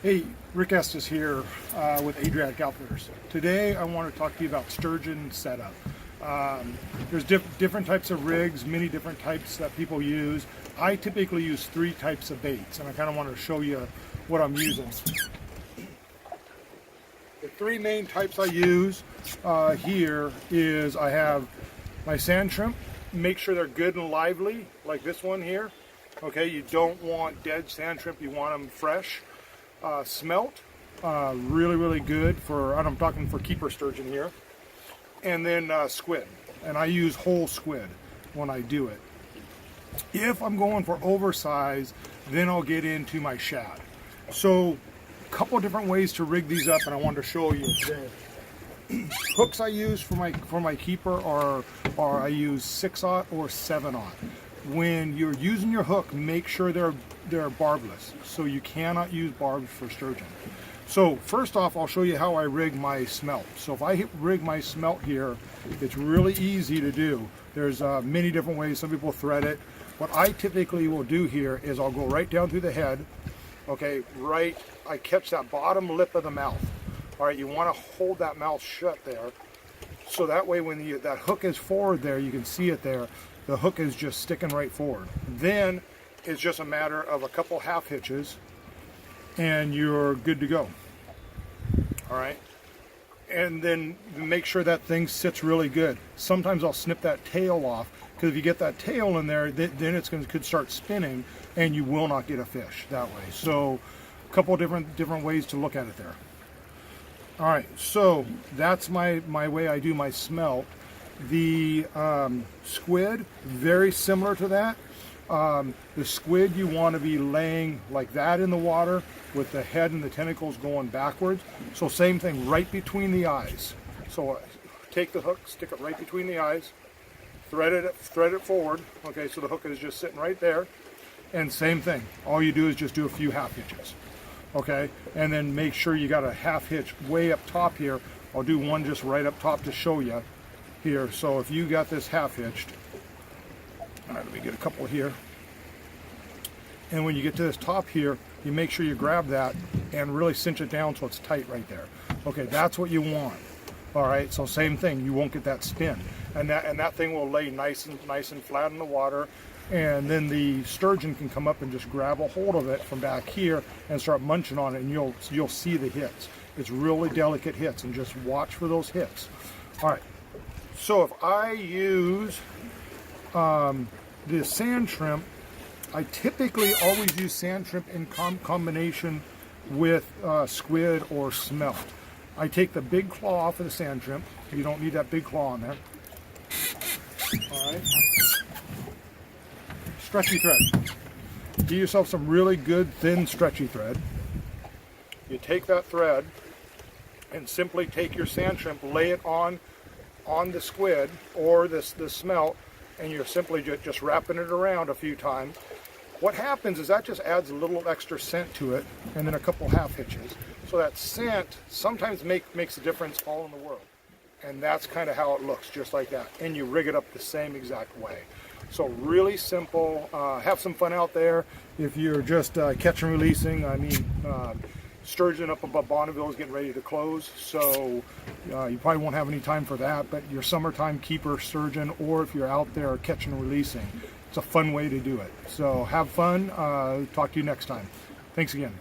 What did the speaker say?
Hey, Rick Estes here with Adriatic Outfitters. Today I want to talk to you about sturgeon setup. There's different types of rigs, many different types that people use. I typically use 3 types of baits, and I kind of want to show you what I'm using. The 3 main types I use here is I have my sand shrimp. Make sure they're good and lively, like this one here. Okay, you don't want dead sand shrimp, you want them fresh. Smelt, really good for, I'm talking for keeper sturgeon here. And then squid, and I use whole squid when I do it. If I'm going for oversize, then I'll get into my shad. So a couple different ways to rig these up, and I wanted to show you today. Hooks I use for my keeper are I use 6/0 or 7/0. When you're using your hook, make sure they're barbless. So you cannot use barbs for sturgeon. So first off, I'll show you how I rig my smelt. So if I rig my smelt here, it's really easy to do. There's many different ways. Some people thread it. What I typically will do here is I'll go right down through the head. Okay, I catch that bottom lip of the mouth. All right, you want to hold that mouth shut there. So that way when that hook is forward there, you can see it there. The hook is just sticking right forward. Then it's just a matter of a couple half hitches and you're good to go. All right. And then make sure that thing sits really good. Sometimes I'll snip that tail off, because if you get that tail in there, then it's could start spinning and you will not get a fish that way. So a couple different ways to look at it there. All right, so that's my way I do my smelt. The squid, very similar to that. The squid, you want to be laying like that in the water with the head and the tentacles going backwards. So same thing, right between the eyes. So take the hook, stick it right between the eyes, thread it forward. Okay, so the hook is just sitting right there. And same thing, all you do is just do a few half hitches. Okay, and then make sure you got a half hitch way up top here. I'll do one just right up top to show you here. So if you got this half hitched, all right, let me get a couple here. And when you get to this top here, you make sure you grab that and really cinch it down so it's tight right there. Okay, that's what you want. All right, so same thing, you won't get that spin, and that thing will lay nice and flat in the water. And then the sturgeon can come up and just grab a hold of it from back here and start munching on it, and you'll see the hits. It's really delicate hits, and just watch for those hits. All right, so if I use the sand shrimp, I typically always use sand shrimp in combination with squid or smelt. I take the big claw off of the sand shrimp. You don't need that big claw on there. All right. Stretchy thread. Get yourself some really good thin stretchy thread. You take that thread and simply take your sand shrimp, lay it on the squid or the smelt, and you're simply just wrapping it around a few times. What happens is that just adds a little extra scent to it, and then a couple half hitches. So that scent sometimes makes a difference all in the world. And that's kind of how it looks, just like that. And you rig it up the same exact way. So really simple. Have some fun out there. If you're just catch and releasing, I mean, sturgeon up above Bonneville is getting ready to close, so you probably won't have any time for that. But your summertime keeper sturgeon, or if you're out there catching and releasing, it's a fun way to do it. So have fun. Talk to you next time. Thanks again.